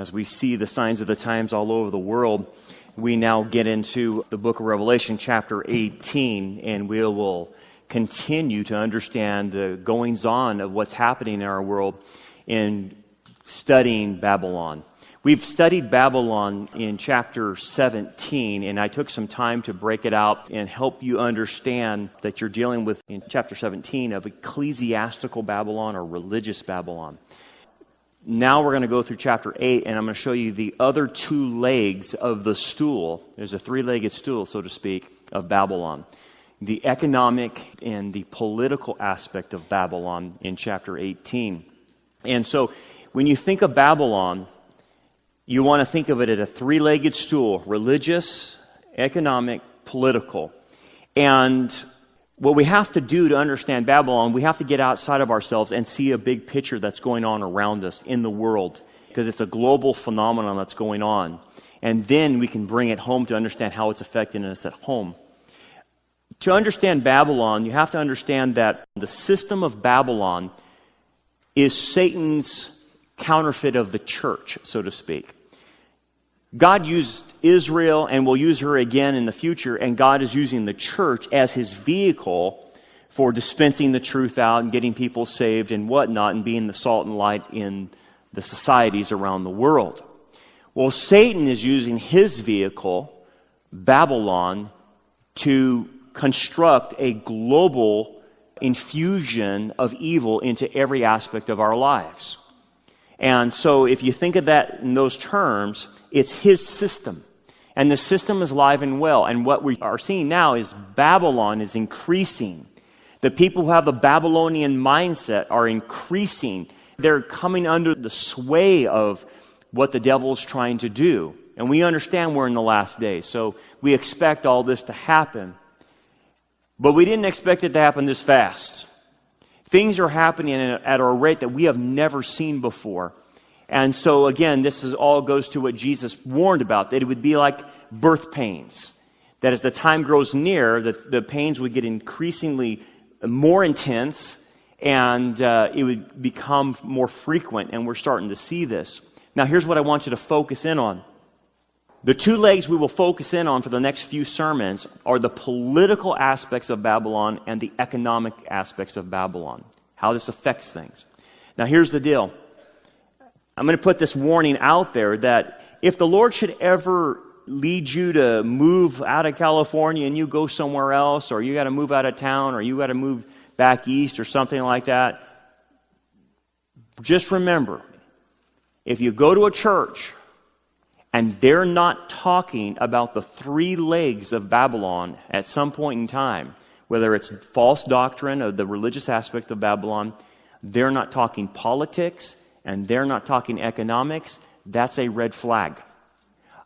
As we see the signs of the times all over the world, we now get into the book of Revelation, chapter 18, and we will continue to understand the goings-on of what's happening in our world in studying Babylon. We've studied Babylon in chapter 17, and I took some time to break it out and help you understand that you're dealing with, in chapter 17, of ecclesiastical Babylon or religious Babylon. Now we're going to go through chapter 8, and I'm going to show you the other two legs of the stool. There's a three-legged stool, so to speak, of Babylon. The economic and the political aspect of Babylon in chapter 18. And so when you think of Babylon, you want to think of it as a three-legged stool: religious, economic, political. And what we have to do to understand Babylon, we have to get outside of ourselves and see a big picture that's going on around us in the world, because it's a global phenomenon that's going on. And then we can bring it home to understand how it's affecting us at home. To understand Babylon, you have to understand that the system of Babylon is Satan's counterfeit of the church, so to speak. God used Israel and will use her again in the future, and God is using the church as his vehicle for dispensing the truth out and getting people saved and whatnot, and being the salt and light in the societies around the world. Well, Satan is using his vehicle, Babylon, to construct a global infusion of evil into every aspect of our lives. And so if you think of that in those terms, it's his system. And the system is alive and well. And what we are seeing now is Babylon is increasing. The people who have the Babylonian mindset are increasing. They're coming under the sway of what the devil is trying to do. And we understand we're in the last days. So we expect all this to happen. But we didn't expect it to happen this fast. Things are happening at a rate that we have never seen before. And so again, this all goes to what Jesus warned about, that it would be like birth pains. That as the time grows near, the pains would get increasingly more intense, and it would become more frequent, and we're starting to see this. Now here's what I want you to focus in on. The two legs we will focus in on for the next few sermons are the political aspects of Babylon and the economic aspects of Babylon, how this affects things. Now here's the deal. I'm going to put this warning out there that if the Lord should ever lead you to move out of California and you go somewhere else, or you got to move out of town, or you got to move back east or something like that, just remember, if you go to a church and they're not talking about the three legs of Babylon at some point in time, whether it's false doctrine or the religious aspect of Babylon, they're not talking politics, and they're not talking economics, that's a red flag.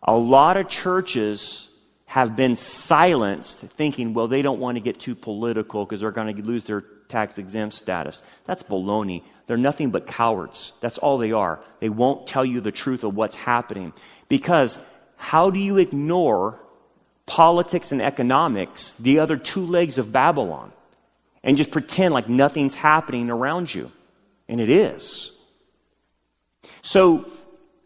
A lot of churches have been silenced thinking, well, they don't want to get too political because they're going to lose their tax-exempt status. That's baloney. They're nothing but cowards. That's all they are. They won't tell you the truth of what's happening. Because how do you ignore politics and economics, the other two legs of Babylon, and just pretend like nothing's happening around you? And it is. So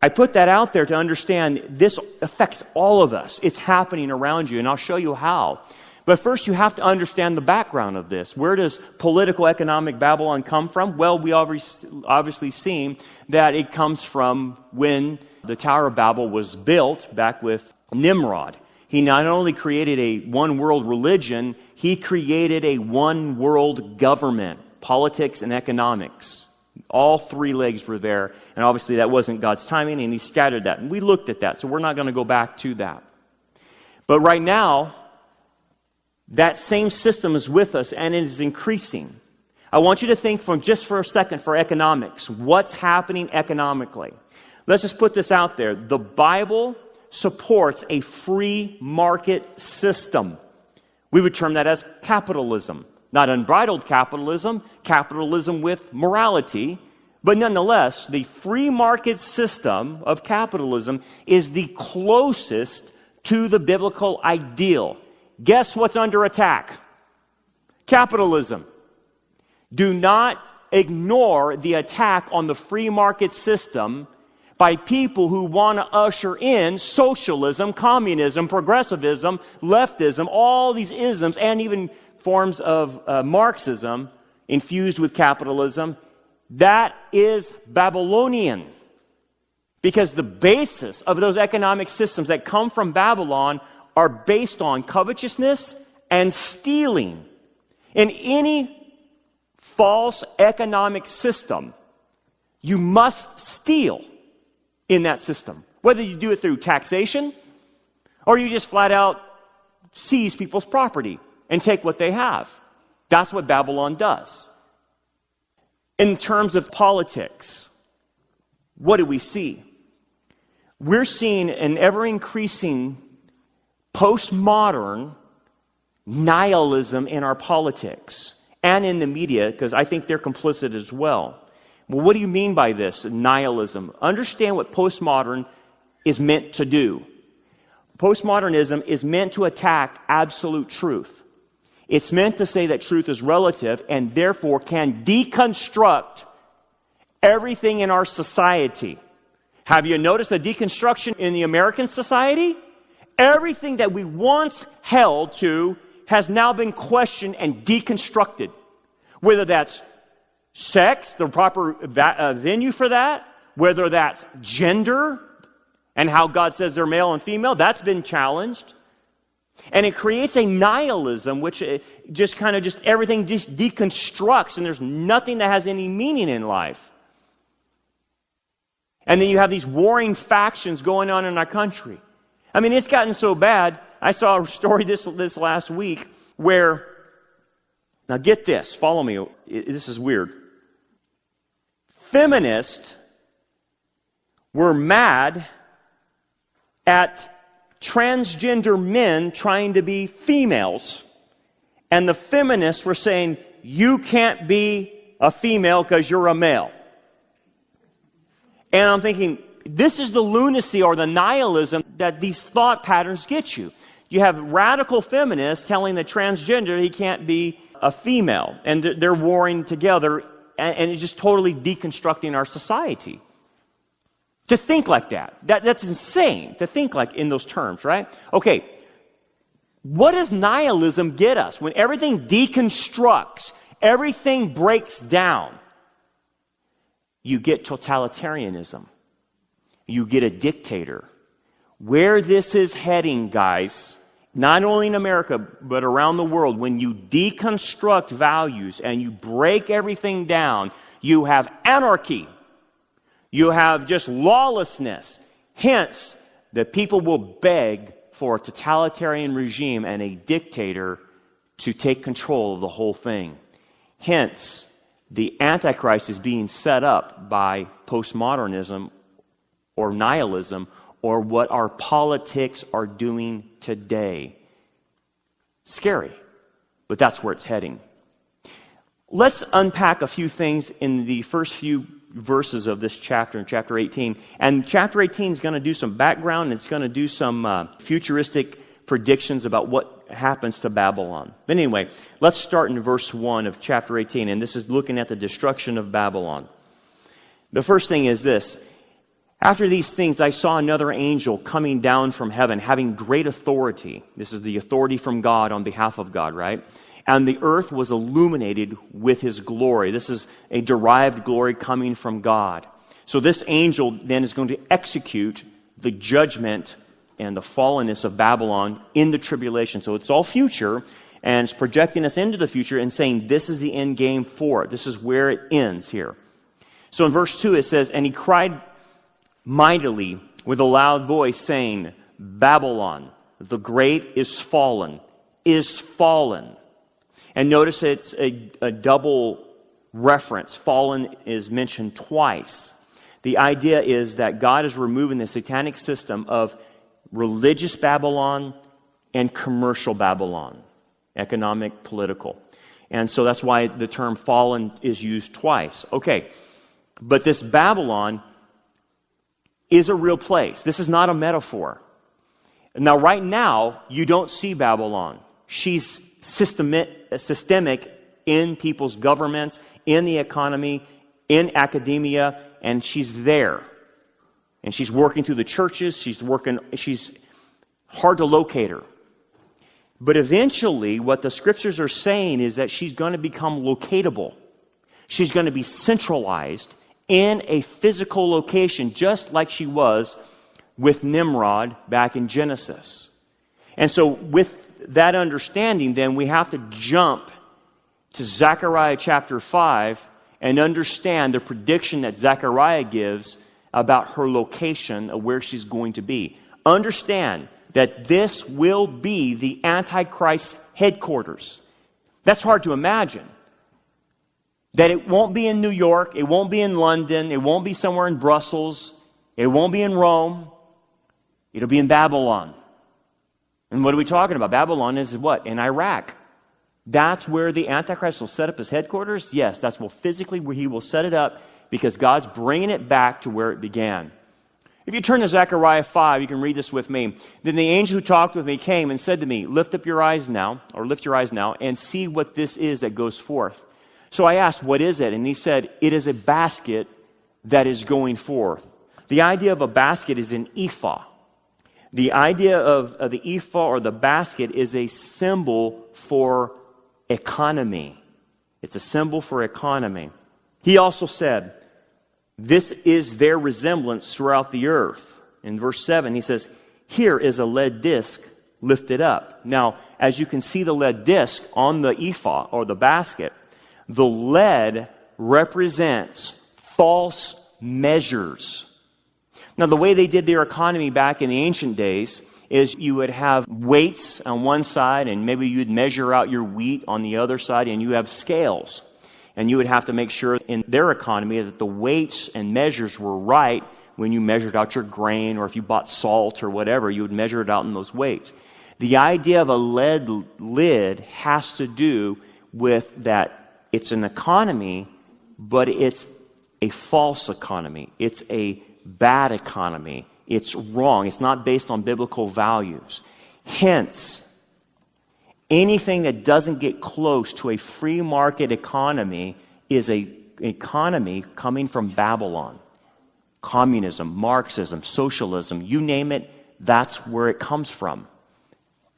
I put that out there to understand this affects all of us. It's happening around you, and I'll show you how. But first, you have to understand the background of this. Where does political, economic Babylon come from? Well, we obviously seen that it comes from when the Tower of Babel was built back with Nimrod. He not only created a one-world religion, he created a one-world government, politics and economics. All three legs were there, and obviously that wasn't God's timing, and he scattered that. And we looked at that, so we're not going to go back to that. But right now, that same system is with us, and it is increasing. I want you to think just for a second for economics. What's happening economically? Let's just put this out there. The Bible supports a free market system. We would term that as capitalism. Not unbridled capitalism, capitalism with morality, but nonetheless, the free market system of capitalism is the closest to the biblical ideal. Guess what's under attack? Capitalism. Do not ignore the attack on the free market system, by people who want to usher in socialism, communism, progressivism, leftism, all these isms, and even forms of Marxism infused with capitalism. That is Babylonian. Because the basis of those economic systems that come from Babylon are based on covetousness and stealing. In any false economic system, you must steal in that system. Whether you do it through taxation or you just flat out seize people's property and take what they have. That's what Babylon does. In terms of politics, what do we see? We're seeing an ever-increasing postmodern nihilism in our politics and in the media, because I think they're complicit as well. Well, what do you mean by this, nihilism? Understand what postmodern is meant to do. Postmodernism is meant to attack absolute truth. It's meant to say that truth is relative and therefore can deconstruct everything in our society. Have you noticed a deconstruction in the American society? Everything that we once held to has now been questioned and deconstructed. Whether that's sex, the proper venue for that, whether that's gender and how God says they're male and female, that's been challenged. And it creates a nihilism which just everything just deconstructs and there's nothing that has any meaning in life. And then you have these warring factions going on in our country. I mean, it's gotten so bad. I saw a story this last week where, now get this, follow me, this is weird. Feminists were mad at transgender men trying to be females. And the feminists were saying, you can't be a female because you're a male. And I'm thinking, this is the lunacy or the nihilism that these thought patterns get you. You have radical feminists telling the transgender he can't be a female. And they're warring together, and it's just totally deconstructing our society. To think like that's insane, to think like in those terms, right? Okay, what does nihilism get us? When everything deconstructs, everything breaks down, you get totalitarianism. You get a dictator. Where this is heading, guys, not only in America, but around the world, when you deconstruct values and you break everything down, you have anarchy. You have just lawlessness. Hence, the people will beg for a totalitarian regime and a dictator to take control of the whole thing. Hence, the Antichrist is being set up by postmodernism or nihilism or what our politics are doing today. Scary, but that's where it's heading. Let's unpack a few things in the first few verses of this chapter, in chapter 18. And chapter 18 is going to do some background, and it's going to do some futuristic predictions about what happens to Babylon. But anyway, let's start in verse 1 of chapter 18, and this is looking at the destruction of Babylon. The first thing is this: after these things I saw another angel coming down from heaven, having great authority. This is the authority from God on behalf of God, right? And the earth was illuminated with his glory. This is a derived glory coming from God. So this angel then is going to execute the judgment and the fallenness of Babylon in the tribulation. So it's all future, and it's projecting us into the future and saying this is the end game for it. This is where it ends here. So in verse 2 it says, and he cried mightily with a loud voice, saying, Babylon, the great is fallen, is fallen. And notice it's a double reference. Fallen is mentioned twice. The idea is that God is removing the satanic system of religious Babylon and commercial Babylon, economic, political. And so that's why the term fallen is used twice. Okay, but this Babylon is a real place. This is not a metaphor. Now, right now, you don't see Babylon. She's systemic in people's governments, in the economy, in academia, and she's there. And she's working through the churches. She's hard to locate her. But eventually, what the scriptures are saying is that she's going to become locatable. She's going to be centralized in a physical location, just like she was with Nimrod back in Genesis. And so with that understanding, then we have to jump to Zechariah chapter 5 and understand the prediction that Zechariah gives about her location of where she's going to be. Understand that this will be the Antichrist's headquarters. That's hard to imagine. That it won't be in New York, it won't be in London, it won't be somewhere in Brussels, it won't be in Rome, it'll be in Babylon. And what are we talking about? Babylon is what? In Iraq. That's where the Antichrist will set up his headquarters? Yes, that's physically where he will set it up, because God's bringing it back to where it began. If you turn to Zechariah 5, you can read this with me. Then the angel who talked with me came and said to me, lift your eyes now, and see what this is that goes forth. So I asked, what is it? And he said, it is a basket that is going forth. The idea of a basket is an ephah. The idea of the ephah or the basket is a symbol for economy. It's a symbol for economy. He also said, this is their resemblance throughout the earth. In verse 7, he says, here is a lead disc lifted up. Now, as you can see the lead disc on the ephah or the basket, the lead represents false measures. Now, the way they did their economy back in the ancient days is you would have weights on one side, and maybe you'd measure out your wheat on the other side, and you have scales. And you would have to make sure in their economy that the weights and measures were right when you measured out your grain, or if you bought salt or whatever, you would measure it out in those weights. The idea of a lead lid has to do with that it's an economy, but it's a false economy. It's a bad economy. It's wrong. It's not based on biblical values. Hence, anything that doesn't get close to a free market economy is an economy coming from Babylon. Communism, Marxism, socialism, you name it, that's where it comes from.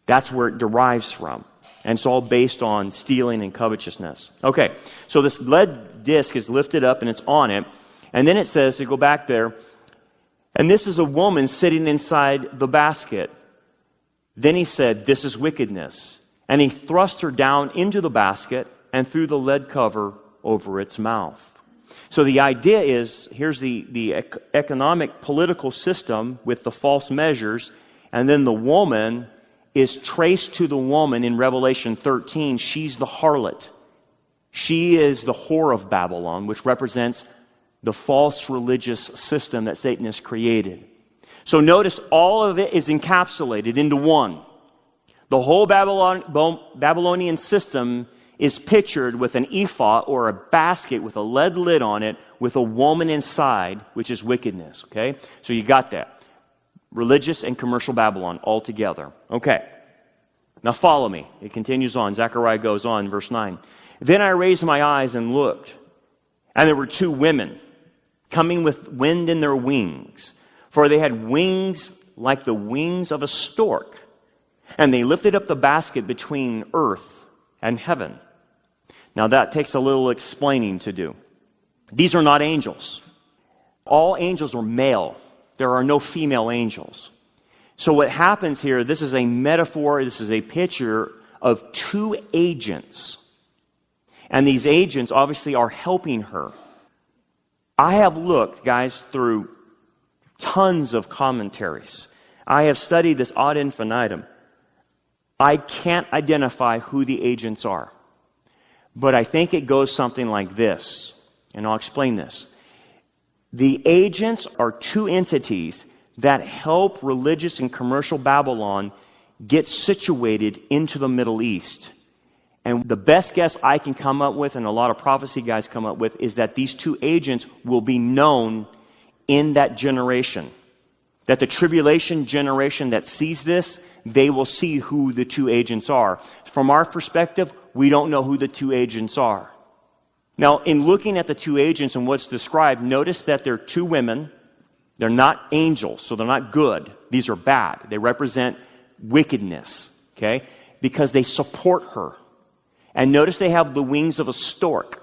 That's where it derives from. And it's all based on stealing and covetousness. Okay, so this lead disc is lifted up and it's on it. And then it says, to go back there, and this is a woman sitting inside the basket. Then he said, this is wickedness. And he thrust her down into the basket and threw the lead cover over its mouth. So the idea is, here's the economic political system with the false measures, and then the woman is traced to the woman in Revelation 13. She's the harlot. She is the whore of Babylon, which represents the false religious system that Satan has created. So notice all of it is encapsulated into one. The whole Babylonian system is pictured with an ephah or a basket with a lead lid on it with a woman inside, which is wickedness. Okay? So you got that. Religious and commercial Babylon all together. Okay. Now follow me. It continues on. Zechariah goes on, verse 9. Then I raised my eyes and looked, and there were two women coming with wind in their wings, for they had wings like the wings of a stork. And they lifted up the basket between earth and heaven. Now that takes a little explaining to do. These are not angels. All angels are male. There are no female angels. So what happens here, this is a metaphor, this is a picture of two agents. And these agents obviously are helping her. I have looked, guys, through tons of commentaries. I have studied this ad infinitum. I can't identify who the agents are. But I think it goes something like this. And I'll explain this. The agents are two entities that help religious and commercial Babylon get situated into the Middle East. And the best guess I can come up with, and a lot of prophecy guys come up with, is that these two agents will be known in that generation. That the tribulation generation that sees this, they will see who the two agents are. From our perspective, we don't know who the two agents are. Now, in looking at the two agents and what's described, notice that they're two women. They're not angels, so they're not good. These are bad. They represent wickedness, okay? Because they support her. And notice they have the wings of a stork.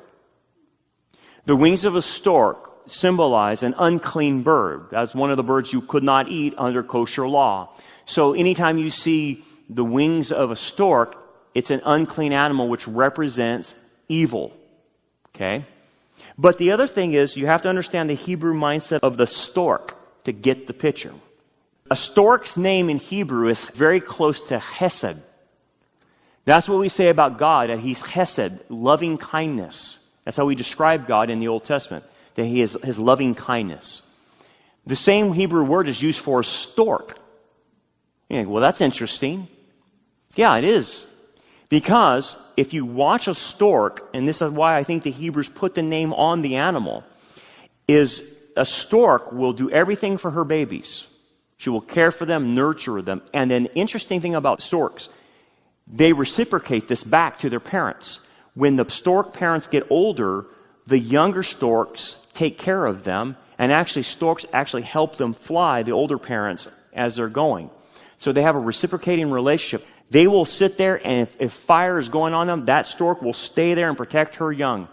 The wings of a stork symbolize an unclean bird. That's one of the birds you could not eat under kosher law. So anytime you see the wings of a stork, it's an unclean animal which represents evil, okay? But the other thing is, you have to understand the Hebrew mindset of the stork to get the picture. A stork's name in Hebrew is very close to Hesed. That's what we say about God, that He's Hesed, loving kindness. That's how we describe God in the Old Testament, that He is His loving kindness. The same Hebrew word is used for stork. You think, well, that's interesting. Yeah, it is. Because if you watch a stork, and this is why I think the Hebrews put the name on the animal, is a stork will do everything for her babies. She will care for them, nurture them. And an interesting thing about storks, they reciprocate this back to their parents. When the stork parents get older, the younger storks take care of them, and actually storks actually help them fly, the older parents, as they're going. So they have a reciprocating relationship. They will sit there, and if fire is going on them, that stork will stay there and protect her young.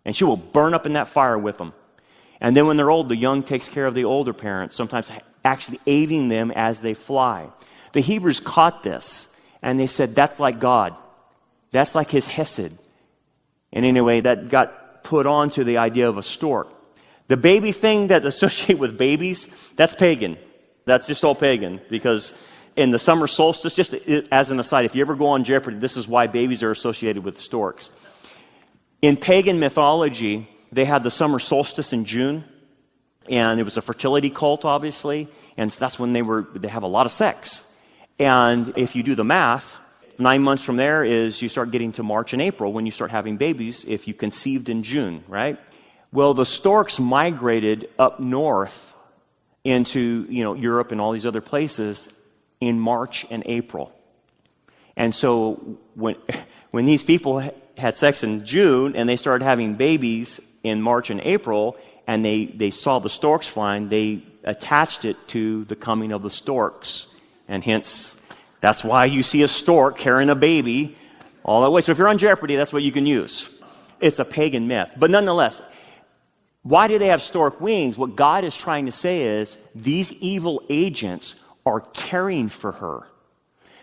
And she will burn up in that fire with them. And then when they're old, the young takes care of the older parents, sometimes actually aiding them as they fly. The Hebrews caught this, and they said, that's like God. That's like His Hesed. And anyway, that got put onto the idea of a stork. The baby thing that associate with babies, that's pagan. That's just all pagan, because in the summer solstice, just as an aside, if you ever go on Jeopardy, this is why babies are associated with storks. In pagan mythology, they had the summer solstice in June, and it was a fertility cult, obviously, and that's when they have a lot of sex. And if you do the math, 9 months from there is you start getting to March and April when you start having babies if you conceived in June, right? Well, the storks migrated up north into, Europe and all these other places in March and April. And so when these people had sex in June and they started having babies in March and April, and they saw the storks flying, they attached it to the coming of the storks. And hence, that's why you see a stork carrying a baby all that way. So if you're on Jeopardy, that's what you can use. It's a pagan myth. But nonetheless, why do they have stork wings? What God is trying to say is these evil agents are caring for her.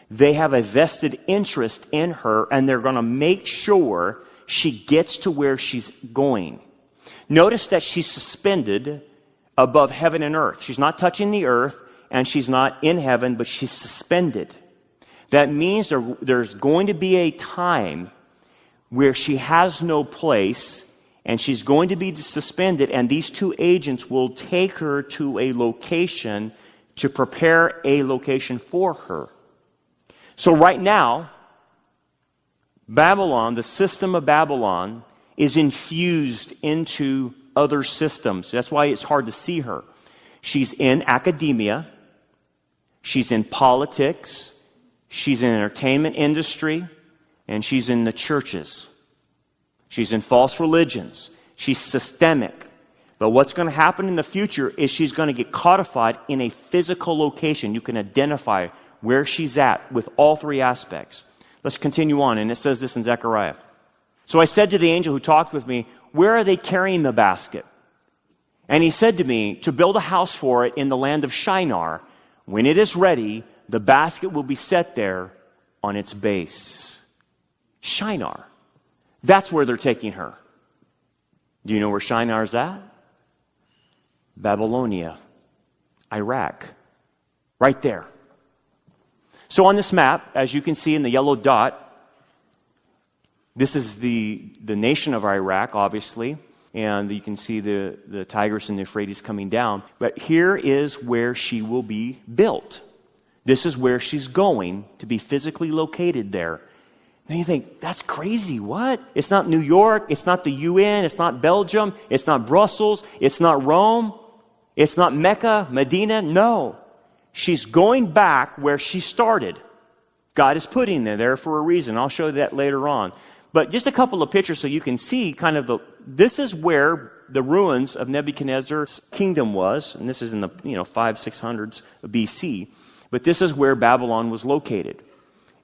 They have a vested interest in her, and they're going to make sure she gets to where she's going. Notice that she's suspended above heaven and earth. She's not touching the earth, and she's not in heaven, but she's suspended. That means there's going to be a time where she has no place, and she's going to be suspended, and these two agents will take her to a location to prepare a location for her. So right now, Babylon, the system of Babylon, is infused into other systems. That's why it's hard to see her. She's in academia. She's in politics. She's in the entertainment industry. And she's in the churches. She's in false religions. She's systemic. But what's going to happen in the future is she's going to get codified in a physical location. You can identify where she's at with all three aspects. Let's continue on, and it says this in Zechariah. So I said to the angel who talked with me, where are they carrying the basket? And he said to me, to build a house for it in the land of Shinar. When it is ready, the basket will be set there on its base. Shinar. That's where they're taking her. Do you know where Shinar's at? Babylonia, Iraq, right there. So on this map, as you can see in the yellow dot, this is the nation of Iraq, obviously, and you can see the Tigris and the Euphrates coming down. But here is where she will be built. This is where she's going to be physically located there. Now you think, that's crazy, what? It's not New York, it's not the UN, it's not Belgium, it's not Brussels, it's not Rome, it's not Mecca, Medina, no. She's going back where she started. God is putting her there for a reason. I'll show you that later on. But just a couple of pictures so you can see kind of this is where the ruins of Nebuchadnezzar's kingdom was, and this is in the 500-600s BC, but this is where Babylon was located.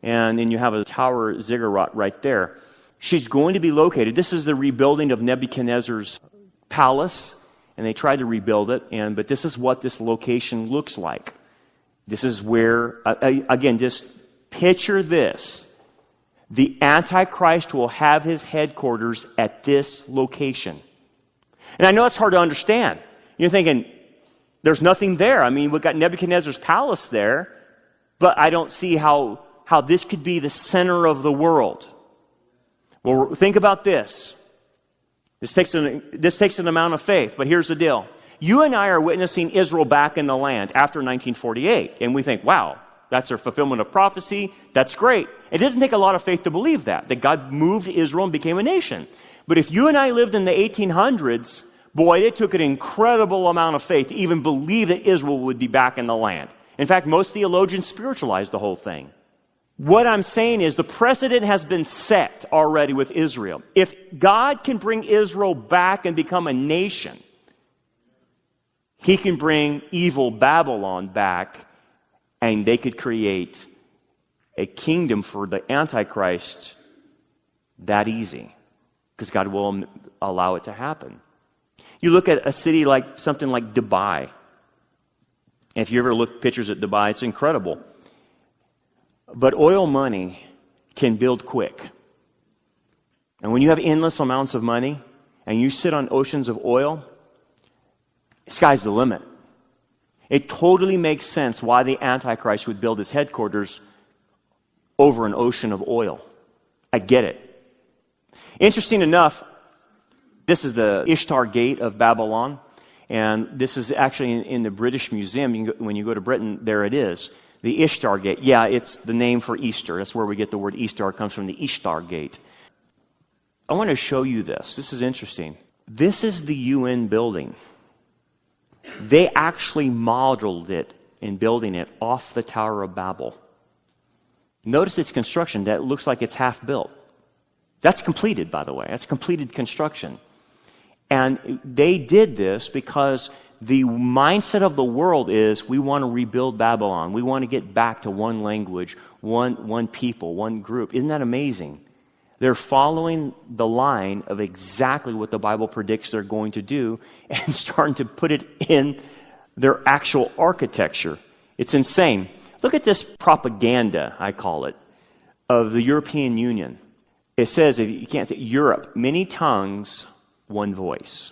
And then you have a tower ziggurat right there. She's going to be located. This is the rebuilding of Nebuchadnezzar's palace, and they tried to rebuild it, but this is what this location looks like. This is where, again, just picture this. The Antichrist will have his headquarters at this location. And I know it's hard to understand. You're thinking, there's nothing there. I mean, we've got Nebuchadnezzar's palace there, but I don't see how this could be the center of the world. Well, think about this. This takes an amount of faith, but here's the deal. You and I are witnessing Israel back in the land after 1948, and we think, wow, that's a fulfillment of prophecy. That's great. It doesn't take a lot of faith to believe that God moved Israel and became a nation. But if you and I lived in the 1800s, boy, it took an incredible amount of faith to even believe that Israel would be back in the land. In fact, most theologians spiritualized the whole thing. What I'm saying is the precedent has been set already with Israel. If God can bring Israel back and become a nation, he can bring evil Babylon back, and they could create a kingdom for the Antichrist that easy, because God will allow it to happen. You look at a city like something like Dubai. And if you ever look at pictures at Dubai, it's incredible. But oil money can build quick. And when you have endless amounts of money and you sit on oceans of oil, sky's the limit. It totally makes sense why the Antichrist would build his headquarters over an ocean of oil. I get it. Interesting enough, this is the Ishtar Gate of Babylon, and this is actually in the British Museum. When you go to Britain, there it is. The Ishtar Gate. Yeah, it's the name for Easter. That's where we get the word Easter. It comes from the Ishtar Gate. I want to show you this. This is interesting. This is the UN building. They actually modeled it in building it off the Tower of Babel. Notice its construction. That looks like it's half built. That's completed, by the way. That's completed construction. And they did this because the mindset of the world is we want to rebuild Babylon. We want to get back to one language, one people, one group. Isn't that amazing? They're following the line of exactly what the Bible predicts they're going to do and starting to put it in their actual architecture. It's insane. Look at this propaganda, I call it, of the European Union. It says, if you can't say Europe, many tongues, one voice.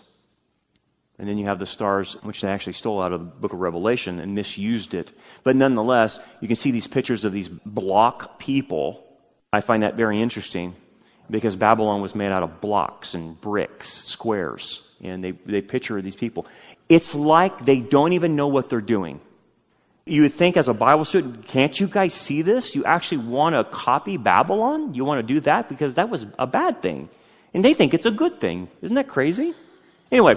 And then you have the stars, which they actually stole out of the book of Revelation and misused it. But nonetheless, you can see these pictures of these block people. I find that very interesting because Babylon was made out of blocks and bricks, squares. And they picture these people. It's like they don't even know what they're doing. You would think as a Bible student, can't you guys see this? You actually want to copy Babylon? You want to do that? Because that was a bad thing. And they think it's a good thing. Isn't that crazy? Anyway,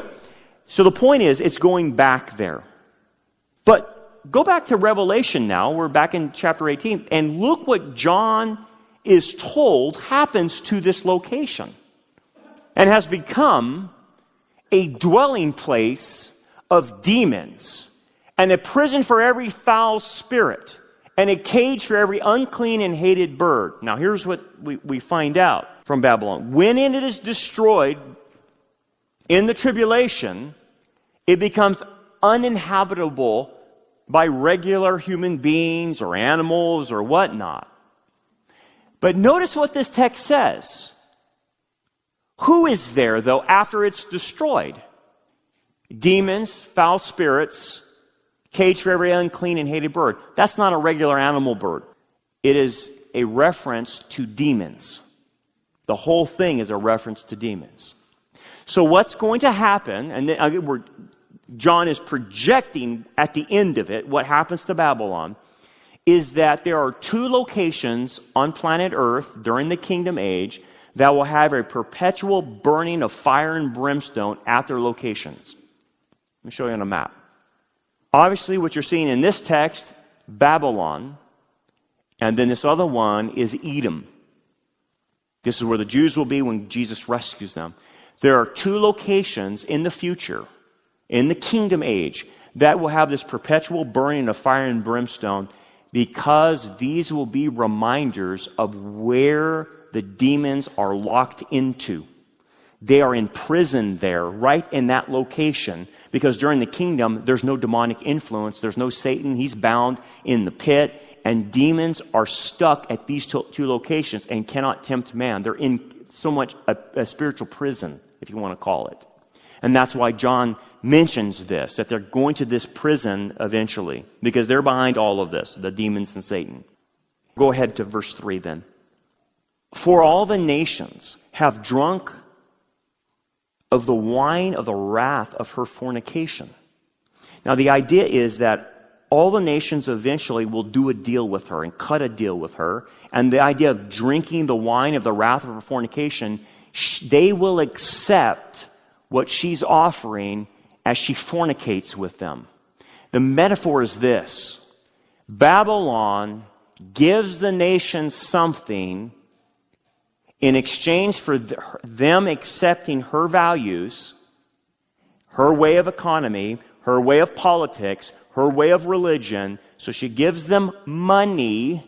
so the point is, it's going back there. But go back to Revelation now. We're back in chapter 18. And look what John is told happens to this location. And has become a dwelling place of demons. And a prison for every foul spirit. And a cage for every unclean and hated bird. Now here's what we find out from Babylon. When it is destroyed in the tribulation, it becomes uninhabitable by regular human beings or animals or whatnot. But notice what this text says. Who is there, though, after it's destroyed? Demons, foul spirits, cage for every unclean and hated bird. That's not a regular animal bird. It is a reference to demons. The whole thing is a reference to demons. So what's going to happen, and then John is projecting at the end of it, what happens to Babylon, is that there are two locations on planet Earth during the kingdom age that will have a perpetual burning of fire and brimstone at their locations. Let me show you on a map. Obviously, what you're seeing in this text, Babylon, and then this other one is Edom. This is where the Jews will be when Jesus rescues them. There are 2 locations in the future, in the kingdom age, that will have this perpetual burning of fire and brimstone, because these will be reminders of where the demons are locked into. They are imprisoned there, right in that location, because during the kingdom, there's no demonic influence, there's no Satan, he's bound in the pit, and demons are stuck at these 2 locations and cannot tempt man. They're in so much a spiritual prison, if you want to call it. And that's why John mentions this, that they're going to this prison eventually, because they're behind all of this, the demons and Satan. Go ahead to verse 3 then. For all the nations have drunk of the wine of the wrath of her fornication. Now the idea is that all the nations eventually will do a deal with her and cut a deal with her. And the idea of drinking the wine of the wrath of her fornication, they will accept what she's offering as she fornicates with them. The metaphor is this: Babylon gives the nation something in exchange for them accepting her values, her way of economy, her way of politics, her way of religion. So she gives them money,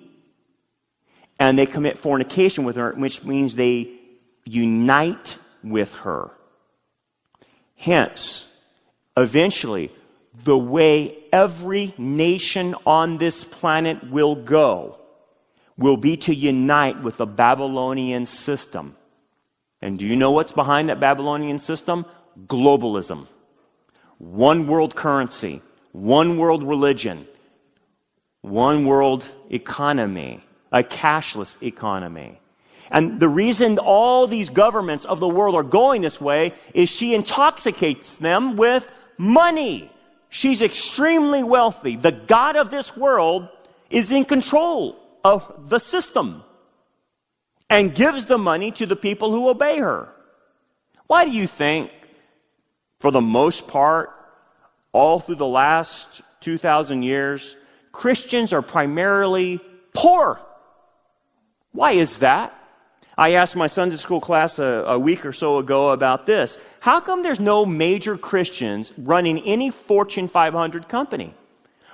and they commit fornication with her, which means they unite with her. Hence, eventually, the way every nation on this planet will go will be to unite with the Babylonian system. And do you know what's behind that Babylonian system? Globalism. One world currency, one world religion, one world economy, a cashless economy. And the reason all these governments of the world are going this way is she intoxicates them with money. She's extremely wealthy. The God of this world is in control of the system and gives the money to the people who obey her. Why do you think, for the most part, all through the last 2,000 years, Christians are primarily poor? Why is that? I asked my Sunday school class a week or so ago about this. How come there's no major Christians running any Fortune 500 company?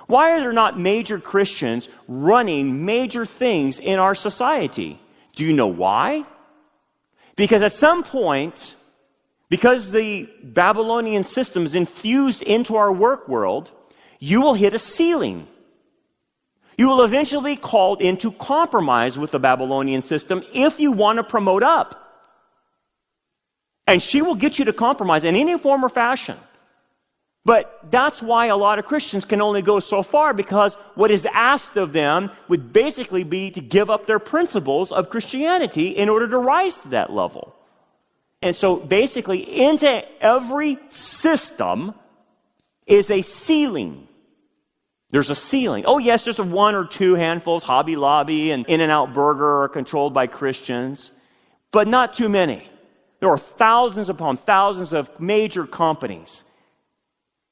Why are there not major Christians running major things in our society? Do you know why? Because at some point, because the Babylonian system is infused into our work world, you will hit a ceiling. You will eventually be called into compromise with the Babylonian system if you want to promote up. And she will get you to compromise in any form or fashion. But that's why a lot of Christians can only go so far, because what is asked of them would basically be to give up their principles of Christianity in order to rise to that level. And so basically, into every system is a ceiling. There's a ceiling. Oh yes, there's 1 or 2 handfuls, Hobby Lobby and In-N-Out Burger are controlled by Christians, but not too many. There are thousands upon thousands of major companies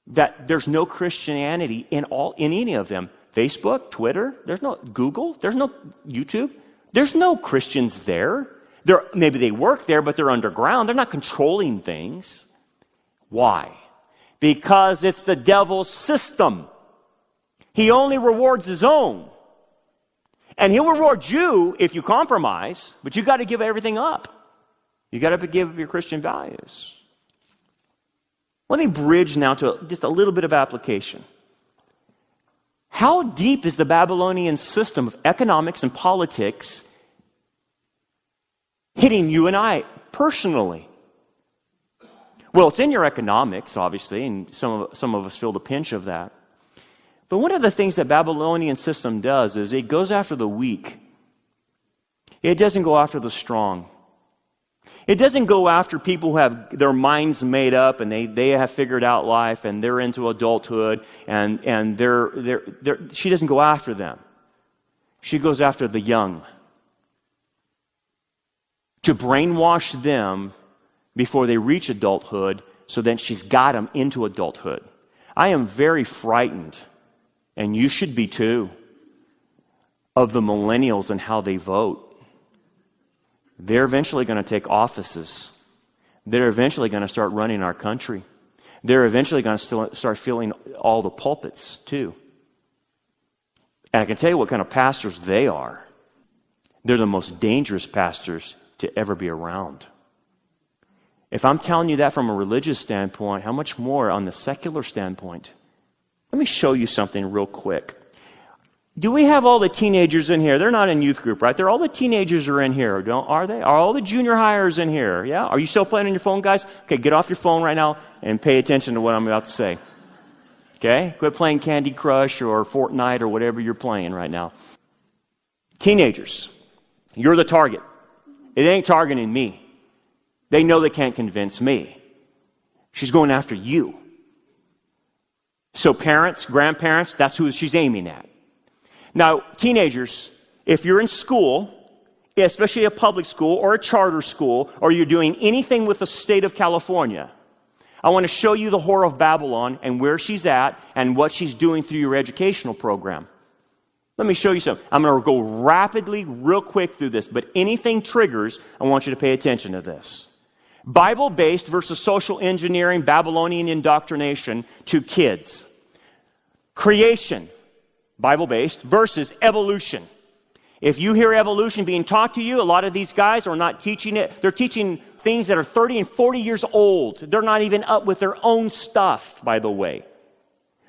that there's no Christianity in any of them. Facebook, Twitter, there's no Google, there's no YouTube, there's no Christians there. Maybe they work there, but they're underground. They're not controlling things. Why? Because it's the devil's system. He only rewards his own. And he'll reward you if you compromise, but you got to give everything up. You got to give your Christian values. Let me bridge now to just a little bit of application. How deep is the Babylonian system of economics and politics hitting you and I personally? Well, it's in your economics, obviously, and some of us feel the pinch of that. But one of the things that Babylonian system does is it goes after the weak. It doesn't go after the strong. It doesn't go after people who have their minds made up and they have figured out life and they're into adulthood and she doesn't go after them. She goes after the young, to brainwash them before they reach adulthood, so then she's got them into adulthood. I am very frightened, and you should be too, of the millennials and how they vote. They're eventually going to take offices. They're eventually going to start running our country. They're eventually going to start filling all the pulpits too. And I can tell you what kind of pastors they are. They're the most dangerous pastors to ever be around. If I'm telling you that from a religious standpoint, how much more on the secular standpoint? Let me show you something real quick. Do we have all the teenagers in here? They're not in youth group, right? All the teenagers are in here, are they? Are all the junior hires in here? Yeah? Are you still playing on your phone, guys? Okay, get off your phone right now and pay attention to what I'm about to say. Okay? Quit playing Candy Crush or Fortnite or whatever you're playing right now. Teenagers, you're the target. It ain't targeting me. They know they can't convince me. She's going after you. So parents, grandparents, that's who she's aiming at. Now, teenagers, if you're in school, especially a public school or a charter school, or you're doing anything with the state of California, I want to show you the whore of Babylon and where she's at and what she's doing through your educational program. Let me show you something. I'm going to go rapidly, real quick through this, but anything triggers, I want you to pay attention to this. Bible-based versus social engineering, Babylonian indoctrination to kids. Creation, Bible-based, versus evolution. If you hear evolution being taught to you, a lot of these guys are not teaching it. They're teaching things that are 30 and 40 years old. They're not even up with their own stuff, by the way.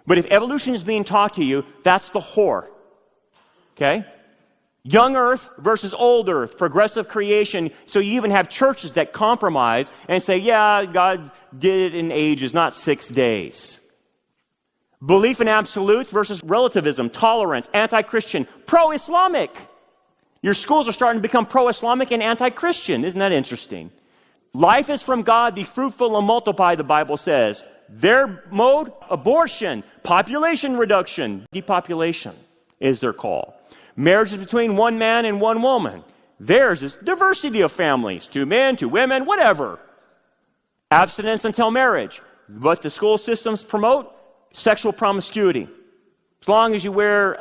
But if evolution is being taught to you, that's the whore. Okay? Young earth versus old earth, progressive creation. So you even have churches that compromise and say, yeah, God did it in ages, not 6 days. Belief in absolutes versus relativism, tolerance, anti-Christian, pro-Islamic. Your schools are starting to become pro-Islamic and anti-Christian. Isn't that interesting? Life is from God, be fruitful and multiply, the Bible says. Their mode, abortion, population reduction, depopulation is their call. Marriage is between one man and one woman. Theirs is diversity of families, 2 men, 2 women, whatever. Abstinence until marriage. What the school systems promote, sexual promiscuity. As long as you wear,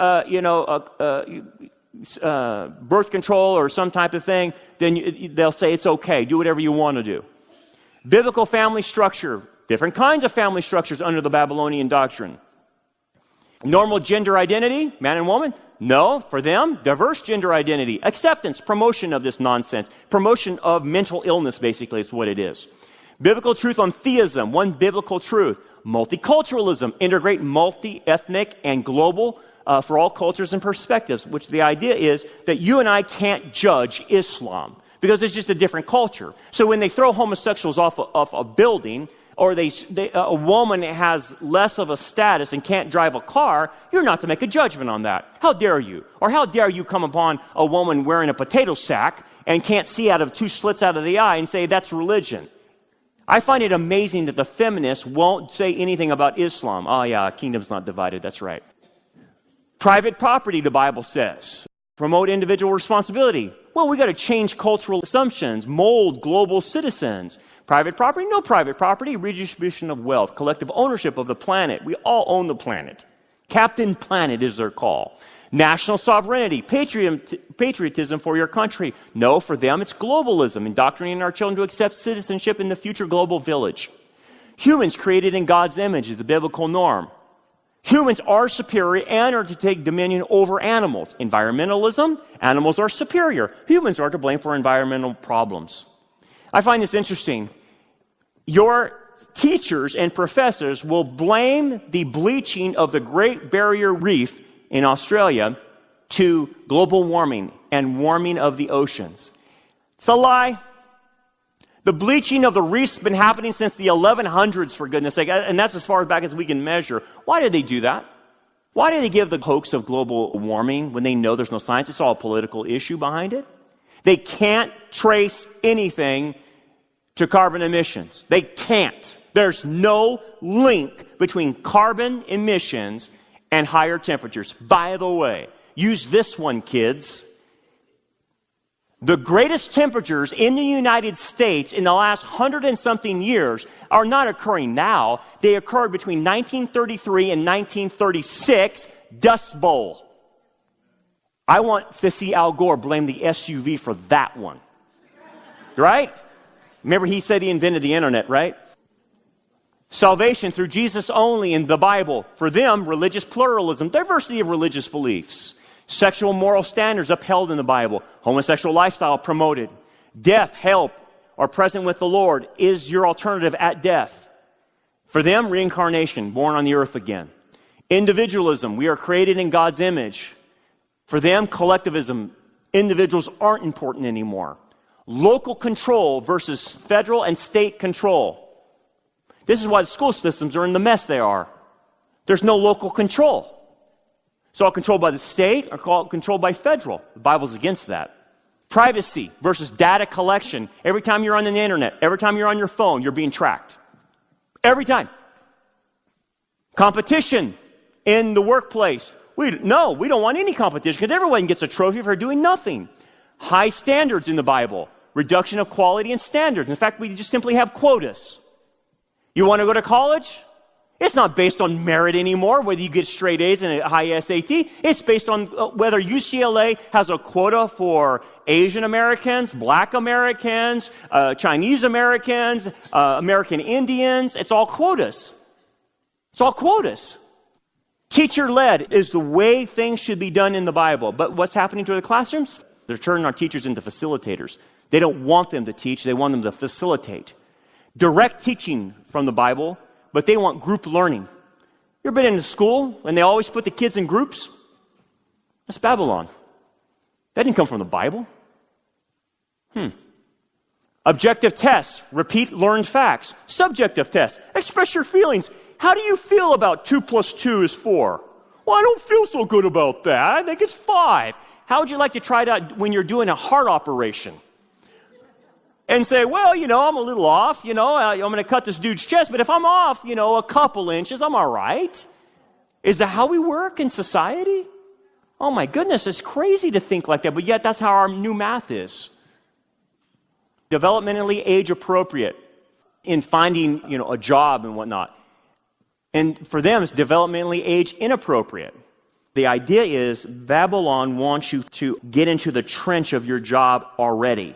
birth control or some type of thing, then they'll say it's okay. Do whatever you want to do. Biblical family structure. Different kinds of family structures under the Babylonian doctrine. Normal gender identity, man and woman. No, for them, diverse gender identity. Acceptance, promotion of this nonsense. Promotion of mental illness, basically, is what it is. Biblical truth on theism, one biblical truth. Multiculturalism, integrate multi-ethnic and global for all cultures and perspectives, which the idea is that you and I can't judge Islam because it's just a different culture. So when they throw homosexuals off a building, or a woman has less of a status and can't drive a car, you're not to make a judgment on that. How dare you? Or how dare you come upon a woman wearing a potato sack and can't see out of 2 slits out of the eye and say that's religion? I find it amazing that the feminists won't say anything about Islam. Oh yeah, kingdom's not divided, that's right. Private property, the Bible says. Promote individual responsibility. Well, we got to change cultural assumptions, mold global citizens. Private property, no private property. Redistribution of wealth, collective ownership of the planet. We all own the planet. Captain Planet is their call. National sovereignty, patriotism for your country. No, for them it's globalism, indoctrinating our children to accept citizenship in the future global village. Humans created in God's image is the biblical norm. Humans are superior and are to take dominion over animals. Environmentalism, animals are superior. Humans are to blame for environmental problems. I find this interesting. Your teachers and professors will blame the bleaching of the Great Barrier Reef in Australia to global warming and warming of the oceans. It's a lie. The bleaching of the reef's been happening since the 1100s, for goodness sake, and that's as far back as we can measure. Why did they do that? Why do they give the hoax of global warming when they know there's no science? It's all a political issue behind it. They can't trace anything to carbon emissions. They can't. There's no link between carbon emissions and higher temperatures. By the way, use this one, kids. The greatest temperatures in the United States in the last 100 and something years are not occurring now. They occurred between 1933 and 1936, Dust Bowl. I want to see Al Gore blame the SUV for that one. Right? Remember, he said he invented the internet, right? Salvation through Jesus only in the Bible. For them, religious pluralism, diversity of religious beliefs. Sexual moral standards upheld in the Bible. Homosexual lifestyle promoted. Death, hell, or present with the Lord is your alternative at death. For them, reincarnation, born on the earth again. Individualism, we are created in God's image. For them, collectivism, individuals aren't important anymore. Local control versus federal and state control. This is why the school systems are in the mess they are. There's no local control. It's all controlled by the state or controlled by federal. The Bible's against that. Privacy versus data collection. Every time you're on the internet, every time you're on your phone, you're being tracked. Every time. Competition in the workplace. We don't want any competition because everyone gets a trophy for doing nothing. High standards in the Bible. Reduction of quality and standards. In fact, we just simply have quotas. You want to go to college? It's not based on merit anymore, whether you get straight A's and a high SAT. It's based on whether UCLA has a quota for Asian Americans, Black Americans, Chinese Americans, American Indians. It's all quotas. It's all quotas. Teacher-led is the way things should be done in the Bible. But what's happening to the classrooms? They're turning our teachers into facilitators. They don't want them to teach. They want them to facilitate. Direct teaching from the Bible, but they want group learning. You ever been in a school and they always put the kids in groups? That's Babylon. That didn't come from the Bible. Objective tests, repeat learned facts. Subjective tests, express your feelings. How do you feel about 2 + 2 is 4? Well, I don't feel so good about that. I think it's 5. How would you like to try it out when you're doing a heart operation? And say, well, I'm a little off, I'm going to cut this dude's chest, but if I'm off, a couple inches, I'm all right. Is that how we work in society? Oh my goodness, it's crazy to think like that, but yet that's how our new math is. Developmentally age appropriate in finding, a job and whatnot. And for them, it's developmentally age inappropriate. The idea is Babylon wants you to get into the trench of your job already,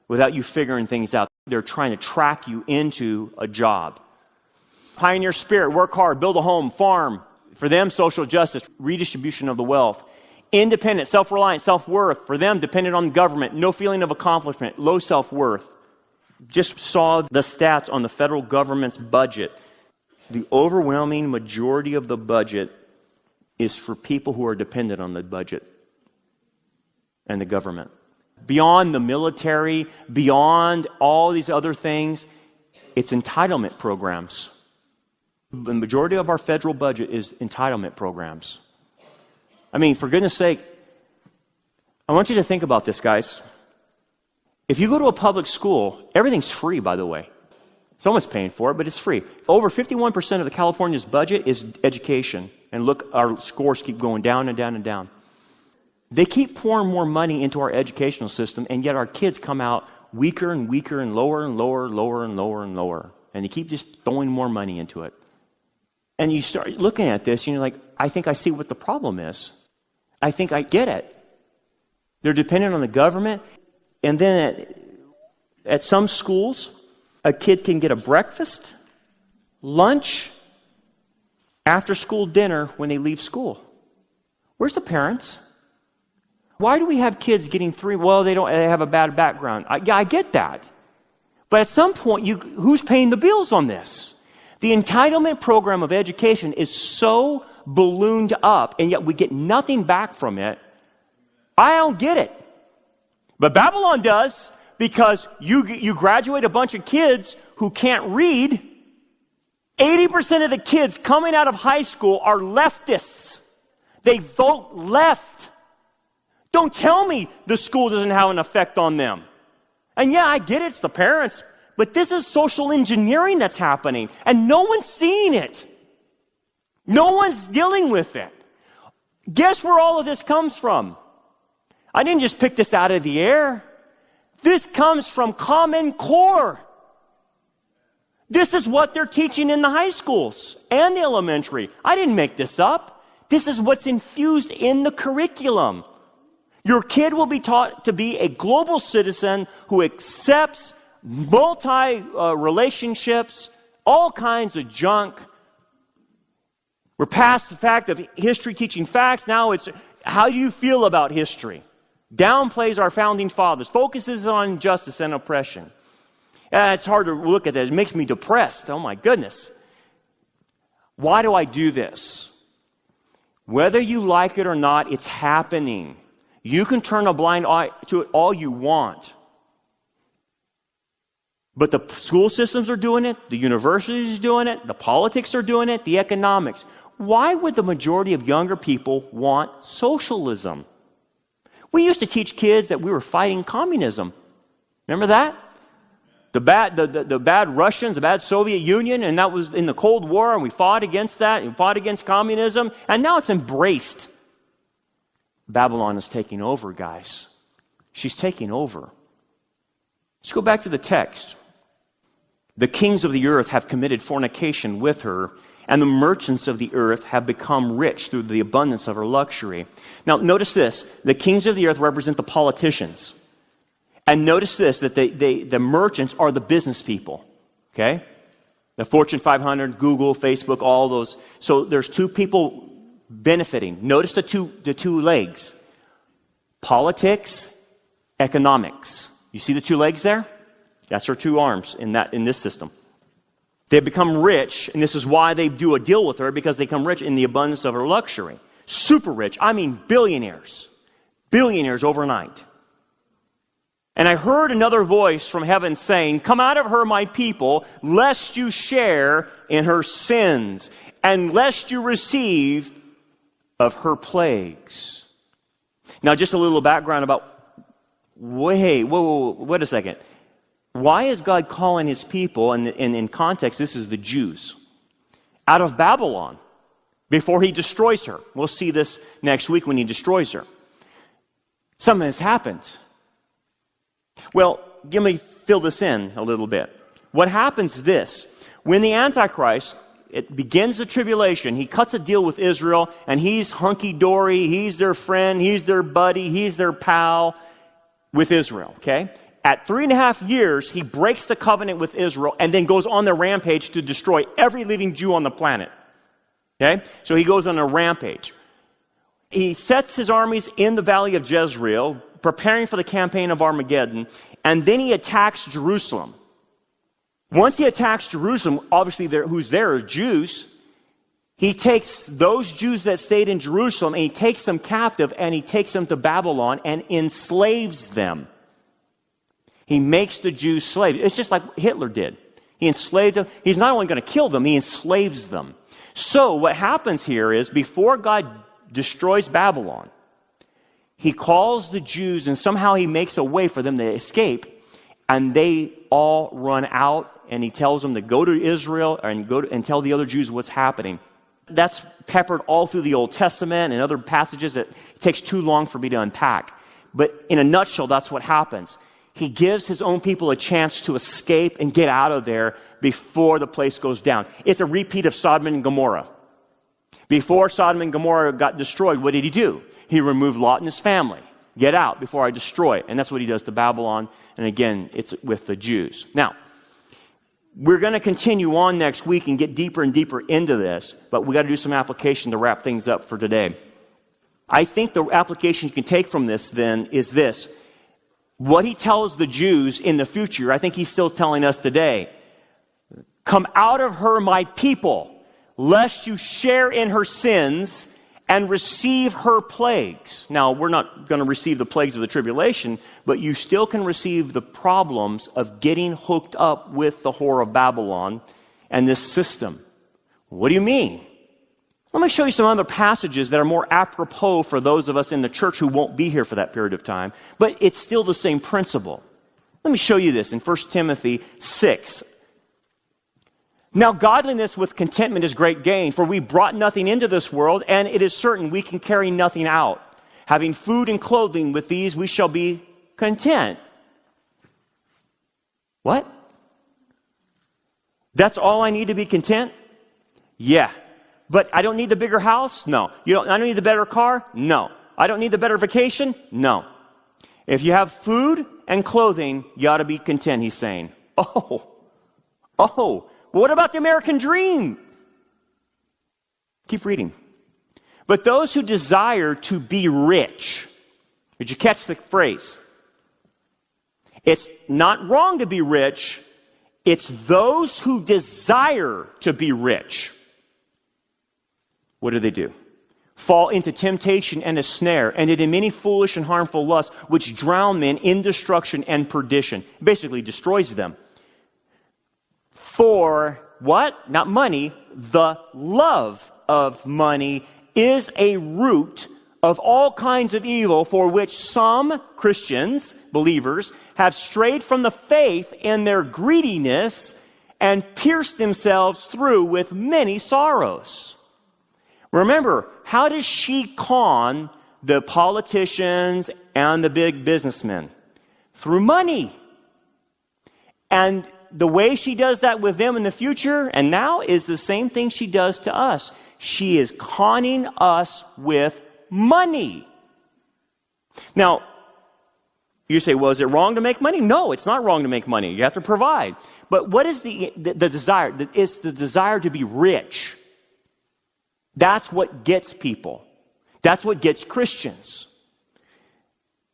without you figuring things out. They're trying to track you into a job. Pioneer spirit, work hard, build a home, farm. For them, social justice, redistribution of the wealth. Independent, self-reliant, self-worth. For them, dependent on the government, no feeling of accomplishment, low self-worth. Just saw the stats on the federal government's budget. The overwhelming majority of the budget is for people who are dependent on the budget and the government. Beyond the military, beyond all these other things, it's entitlement programs. The majority of our federal budget is entitlement programs. I mean, for goodness sake, I want you to think about this, guys. If you go to a public school, everything's free, by the way. Someone's paying for it, but it's free. Over 51% of the California's budget is education. And look, our scores keep going down and down and down. They keep pouring more money into our educational system, and yet our kids come out weaker and weaker and lower and lower, lower and lower and lower. And they keep just throwing more money into it. And you start looking at this, and you're like, I think I see what the problem is. I think I get it. They're dependent on the government. And then at some schools, a kid can get a breakfast, lunch, after-school dinner when they leave school. Where's the parents? Why do we have kids getting 3? Well, they have a bad background. I get that. But at some point, who's paying the bills on this? The entitlement program of education is so ballooned up, and yet we get nothing back from it. I don't get it. But Babylon does, because you graduate a bunch of kids who can't read. 80% of the kids coming out of high school are leftists. They vote left. Don't tell me the school doesn't have an effect on them. And yeah, I get it, it's the parents. But this is social engineering that's happening. And no one's seeing it. No one's dealing with it. Guess where all of this comes from? I didn't just pick this out of the air. This comes from Common Core. This is what they're teaching in the high schools and the elementary. I didn't make this up. This is what's infused in the curriculum. Your kid will be taught to be a global citizen who accepts relationships, all kinds of junk. We're past the fact of history teaching facts. Now it's, how do you feel about history? Downplays our founding fathers, focuses on justice and oppression. It's hard to look at that. It makes me depressed. Oh my goodness. Why do I do this? Whether you like it or not, it's happening. You can turn a blind eye to it all you want. But the school systems are doing it, the universities are doing it, the politics are doing it, the economics. Why would the majority of younger people want socialism? We used to teach kids that we were fighting communism. Remember that? The bad Russians, the bad Soviet Union, and that was in the Cold War, and we fought against that, and fought against communism, and now it's embraced. Babylon is taking over, guys. She's taking over. Let's go back to the text. The kings of the earth have committed fornication with her, and the merchants of the earth have become rich through the abundance of her luxury. Now, notice this. The kings of the earth represent the politicians. And notice this, that the merchants are the business people. Okay? The Fortune 500, Google, Facebook, all those. So there's two people benefiting. Notice the two legs. Politics, economics. You see the two legs there? That's her two arms in this system. They become rich, and this is why they do a deal with her, because they become rich in the abundance of her luxury. Super rich. I mean billionaires. Billionaires overnight. And I heard another voice from heaven saying, "Come out of her, my people, lest you share in her sins, and lest you receive of her plagues." Now, just a little background about, wait a second. Why is God calling his people, and in context, this is the Jews, out of Babylon before he destroys her? We'll see this next week when he destroys her. Something has happened. Well, let me fill this in a little bit. What happens is this. When the Antichrist, it begins the tribulation, he cuts a deal with Israel, and he's hunky-dory, he's their friend, he's their buddy, he's their pal with Israel, okay? At 3.5 years, he breaks the covenant with Israel and then goes on the rampage to destroy every living Jew on the planet, okay? So he goes on a rampage. He sets his armies in the valley of Jezreel, preparing for the campaign of Armageddon, and then he attacks Jerusalem. Once he attacks Jerusalem, obviously who's there are Jews. He takes those Jews that stayed in Jerusalem and he takes them captive and he takes them to Babylon and enslaves them. He makes the Jews slaves. It's just like Hitler did. He enslaved them. He's not only going to kill them, he enslaves them. So what happens here is before God destroys Babylon, he calls the Jews and somehow he makes a way for them to escape, and they all run out, and he tells them to go to Israel and tell the other Jews what's happening. That's peppered all through the Old Testament and other passages that it takes too long for me to unpack. But in a nutshell, that's what happens. He gives his own people a chance to escape and get out of there before the place goes down. It's a repeat of Sodom and Gomorrah. Before Sodom and Gomorrah got destroyed, what did he do? He removed Lot and his family. Get out before I destroy it. And that's what he does to Babylon. And again, it's with the Jews. Now, we're going to continue on next week and get deeper and deeper into this, but we got to do some application to wrap things up for today. I think the application you can take from this then is this. What he tells the Jews in the future, I think he's still telling us today. Come out of her, my people, lest you share in her sins and receive her plagues. Now, we're not going to receive the plagues of the tribulation, but you still can receive the problems of getting hooked up with the whore of Babylon and this system. What do you mean? Let me show you some other passages that are more apropos for those of us in the church who won't be here for that period of time, but it's still the same principle. Let me show you this in 1 Timothy 6. Now, godliness with contentment is great gain, for we brought nothing into this world, and it is certain we can carry nothing out. Having food and clothing, with these we shall be content. What? That's all I need to be content? Yeah. But I don't need the bigger house? No. I don't need the better car? No. I don't need the better vacation? No. If you have food and clothing, you ought to be content, he's saying. Oh, what about the American dream? Keep reading. But those who desire to be rich, did you catch the phrase? It's not wrong to be rich. It's those who desire to be rich. What do? Fall into temptation and a snare, and into many foolish and harmful lusts, which drown men in destruction and perdition. Basically destroys them. For what? Not money. The love of money is a root of all kinds of evil, for which some Christians, believers, have strayed from the faith in their greediness and pierced themselves through with many sorrows. Remember, how does she con the politicians and the big businessmen? Through money. And the way she does that with them in the future and now is the same thing she does to us. She is conning us with money. Now, you say, well, is it wrong to make money? No, it's not wrong to make money. You have to provide. But what is the desire? It's the desire to be rich. That's what gets people. That's what gets Christians.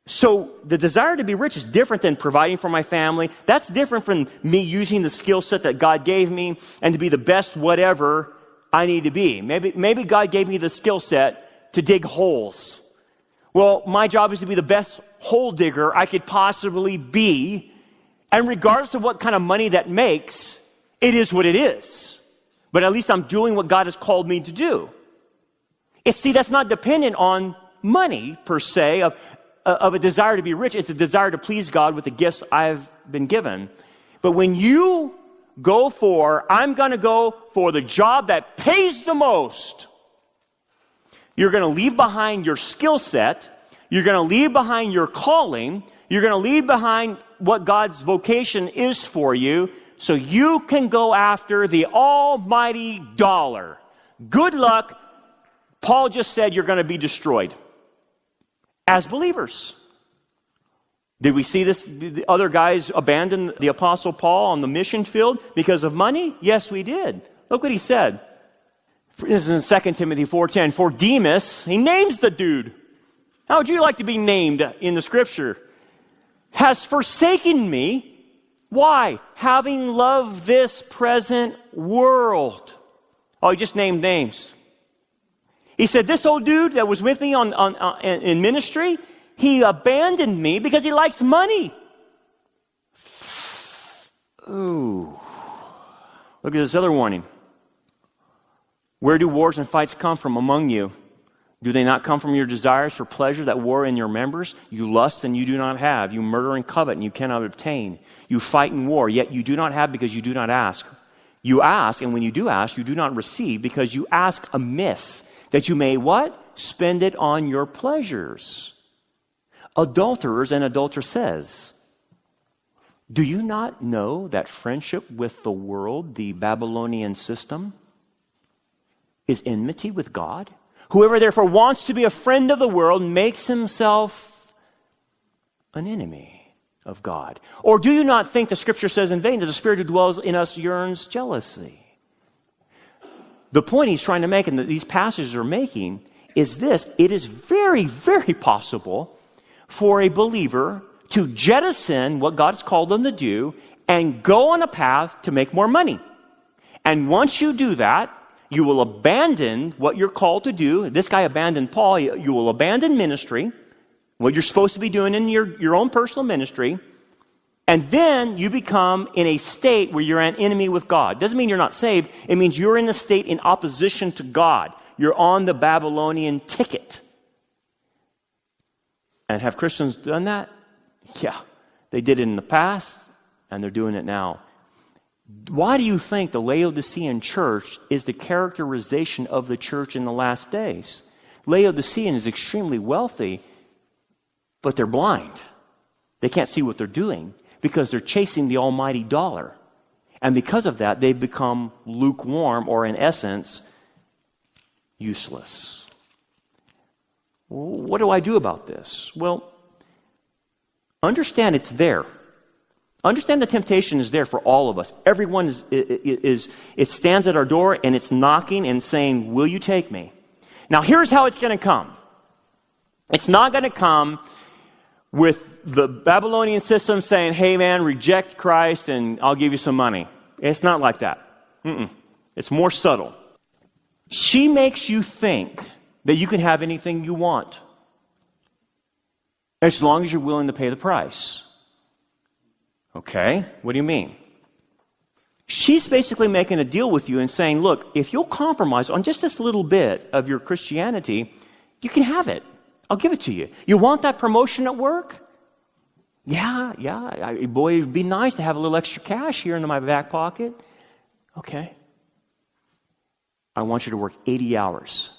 So the desire to be rich is different than providing for my family. That's different from me using the skill set that God gave me and to be the best whatever I need to be. Maybe God gave me the skill set to dig holes. Well, my job is to be the best hole digger I could possibly be. And regardless of what kind of money that makes, it is what it is. But at least I'm doing what God has called me to do. That's not dependent on money per se, of a desire to be rich. It's a desire to please God with the gifts I've been given. But when you I'm going to go for the job that pays the most, you're going to leave behind your skill set. You're going to leave behind your calling. You're going to leave behind what God's vocation is for you so you can go after the almighty dollar. Good luck. Paul just said you're going to be destroyed as believers. Did we see this? The other guys abandon the Apostle Paul on the mission field because of money? Yes, we did. Look what he said. This is in 2 Timothy 4:10. For Demas, he names the dude. How would you like to be named in the scripture? Has forsaken me. Why? Having loved this present world. Oh, he just named names. He said, this old dude that was with me in ministry, he abandoned me because he likes money. Ooh. Look at this other warning. Where do wars and fights come from among you? Do they not come from your desires for pleasure that war in your members? You lust and you do not have. You murder and covet and you cannot obtain. You fight and war, yet you do not have because you do not ask. You ask, and when you do ask, you do not receive because you ask amiss, that you may what? Spend it on your pleasures. Adulterers and adulteresses. Do you not know that friendship with the world, the Babylonian system, is enmity with God? Whoever therefore wants to be a friend of the world makes himself an enemy of God. Or do you not think the scripture says in vain that the Spirit who dwells in us yearns jealousy? The point he's trying to make, and that these passages are making, is this. It is very, very possible for a believer to jettison what God has called them to do and go on a path to make more money. And once you do that, you will abandon what you're called to do. This guy abandoned Paul. You will abandon ministry, what you're supposed to be doing in your own personal ministry, and then you become in a state where you're an enemy with God. Doesn't mean you're not saved. It means you're in a state in opposition to God. You're on the Babylonian ticket. And have Christians done that? Yeah. They did it in the past, and they're doing it now. Why do you think the Laodicean church is the characterization of the church in the last days? Laodicean is extremely wealthy, but they're blind. They can't see what they're doing because they're chasing the almighty dollar. And because of that, they've become lukewarm, or in essence, useless. What do I do about this? Well, understand it's there. Understand the temptation is there for all of us. Everyone it stands at our door and it's knocking and saying, will you take me? Now here's how it's going to come. It's not going to come with the Babylonian system saying, hey man, reject Christ and I'll give you some money. It's not like that. It's more subtle. She makes you think that you can have anything you want, as long as you're willing to pay the price. Okay, what do you mean? She's basically making a deal with you and saying, look, if you'll compromise on just this little bit of your Christianity, you can have it. I'll give it to you. You want that promotion at work? Yeah. Boy, it'd be nice to have a little extra cash here in my back pocket. Okay. I want you to work 80 hours.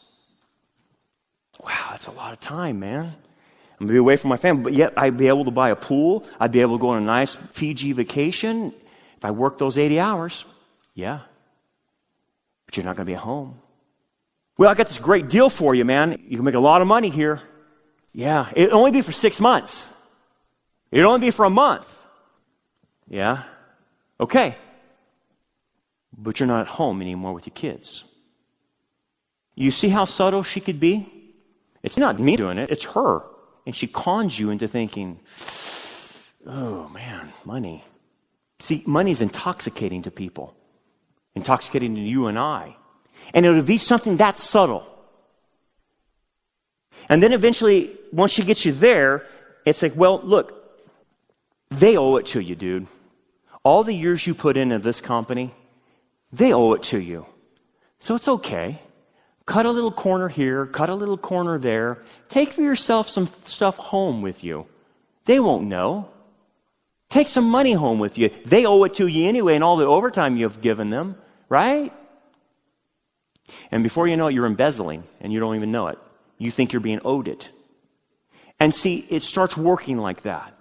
Wow, that's a lot of time, man. I'm going to be away from my family, but yet I'd be able to buy a pool. I'd be able to go on a nice Fiji vacation if I work those 80 hours. Yeah. But you're not going to be at home. Well, I got this great deal for you, man. You can make a lot of money here. Yeah. It'll only be for 6 months. It'll only be for a month. Yeah. Okay. But you're not at home anymore with your kids. You see how subtle she could be? It's not me doing it. It's her. And she cons you into thinking, oh man, money. See, money's intoxicating to people. Intoxicating to you and I. And it would be something that subtle. And then eventually, once she gets you there, it's like, well, look, they owe it to you, dude. All the years you put into this company, they owe it to you. So it's okay. Cut a little corner here, cut a little corner there. Take for yourself some stuff home with you. They won't know. Take some money home with you. They owe it to you anyway, and all the overtime you've given them, right? And before you know it, you're embezzling, and you don't even know it. You think you're being owed it. And see, it starts working like that.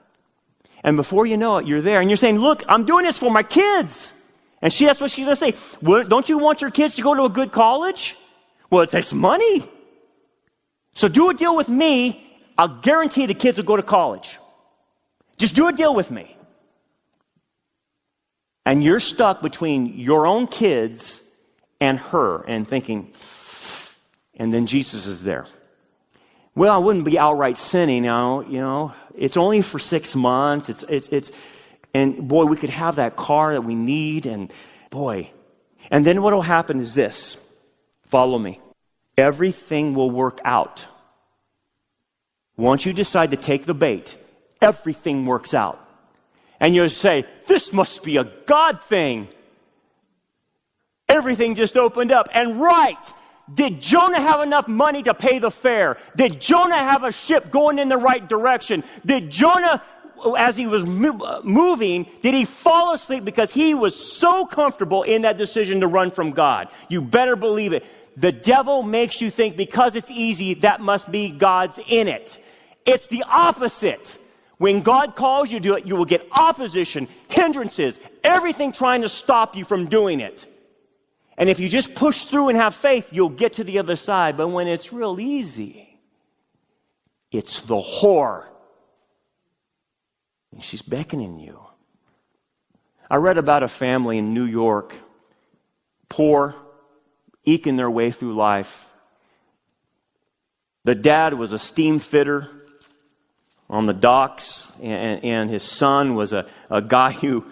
And before you know it, you're there, and you're saying, look, I'm doing this for my kids. And that's what she's going to say. Well, don't you want your kids to go to a good college? Well, it takes money. So do a deal with me. I'll guarantee the kids will go to college. Just do a deal with me. And you're stuck between your own kids and her and thinking, and then Jesus is there. Well, I wouldn't be outright sinning now, it's only for 6 months. And boy, we could have that car that we need, and boy. And then what will happen is this. Follow me. Everything will work out. Once you decide to take the bait, everything works out. And you'll say, this must be a God thing. Everything just opened up. And did Jonah have enough money to pay the fare? Did Jonah have a ship going in the right direction? Did Jonah, as he was moving, did he fall asleep because he was so comfortable in that decision to run from God? You better believe it. The devil makes you think because it's easy, that must be God's in it. It's the opposite. When God calls you to do it, you will get opposition, hindrances, everything trying to stop you from doing it. And if you just push through and have faith, you'll get to the other side. But when it's real easy, it's the whore. And she's beckoning you. I read about a family in New York, poor, eking their way through life. The dad was a steam fitter on the docks, and his son was a guy who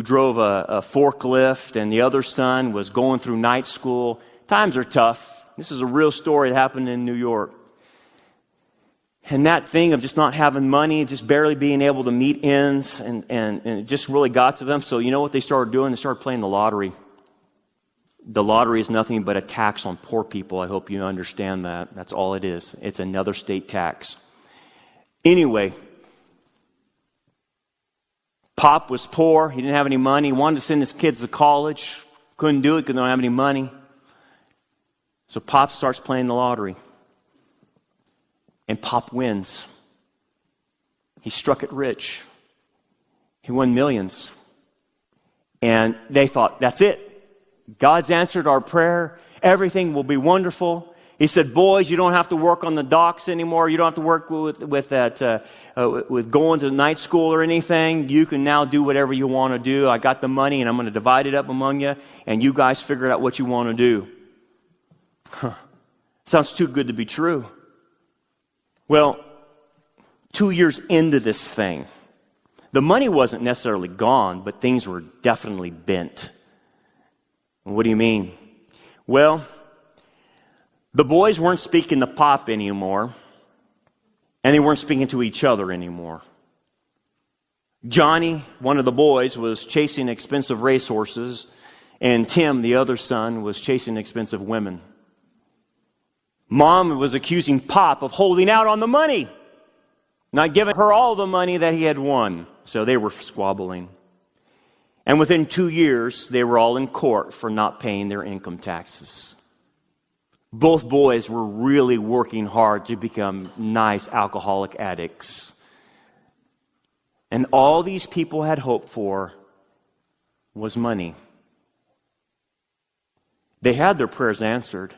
drove a forklift, and the other son was going through night school. Times are tough. This is a real story that happened in New York. And that thing of just not having money, just barely being able to meet ends, and it just really got to them. So you know what they started doing? They started playing the lottery. The lottery is nothing but a tax on poor people. I hope you understand that. That's all it is. It's another state tax. Anyway, Pop was poor. He didn't have any money. He wanted to send his kids to college. Couldn't do it because they don't have any money. So Pop starts playing the lottery. And Pop wins. He struck it rich. He won millions. And they thought, that's it. God's answered our prayer. Everything will be wonderful. He said, boys, you don't have to work on the docks anymore. You don't have to work with going to night school or anything. You can now do whatever you want to do. I got the money, and I'm going to divide it up among you, and you guys figure out what you want to do. Sounds too good to be true. Well, 2 years into this thing, the money wasn't necessarily gone, but things were definitely bent. What do you mean? Well, the boys weren't speaking to Pop anymore, and they weren't speaking to each other anymore. Johnny, one of the boys, was chasing expensive racehorses, and Tim, the other son, was chasing expensive women. Mom was accusing Pop of holding out on the money, not giving her all the money that he had won. So they were squabbling. And within 2 years, they were all in court for not paying their income taxes. Both boys were really working hard to become nice alcoholic addicts. And all these people had hoped for was money. They had their prayers answered,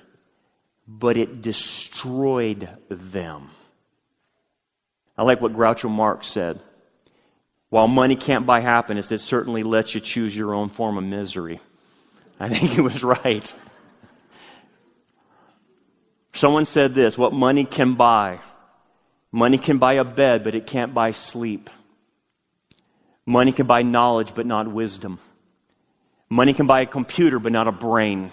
but it destroyed them. I like what Groucho Marx said. While money can't buy happiness, it certainly lets you choose your own form of misery. I think he was right. Someone said this, what money can buy. Money can buy a bed, but it can't buy sleep. Money can buy knowledge, but not wisdom. Money can buy a computer, but not a brain.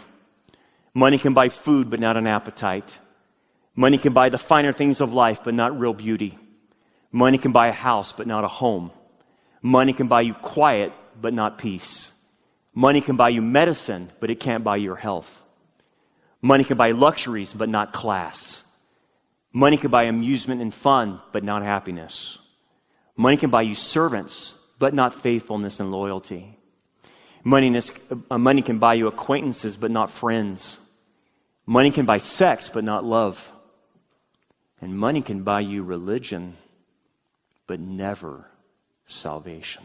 Money can buy food, but not an appetite. Money can buy the finer things of life, but not real beauty. Money can buy a house, but not a home. Money can buy you quiet, but not peace. Money can buy you medicine, but it can't buy your health. Money can buy luxuries, but not class. Money can buy amusement and fun, but not happiness. Money can buy you servants, but not faithfulness and loyalty. Money can buy you acquaintances, but not friends. Money can buy sex, but not love. And money can buy you religion, but never salvation.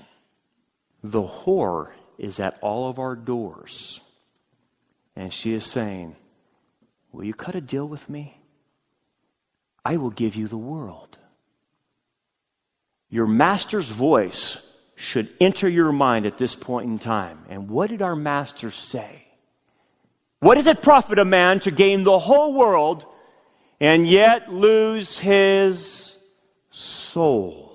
The whore is at all of our doors. And she is saying, will you cut a deal with me? I will give you the world. Your master's voice should enter your mind at this point in time. And what did our master say? What does it profit a man to gain the whole world and yet lose his soul?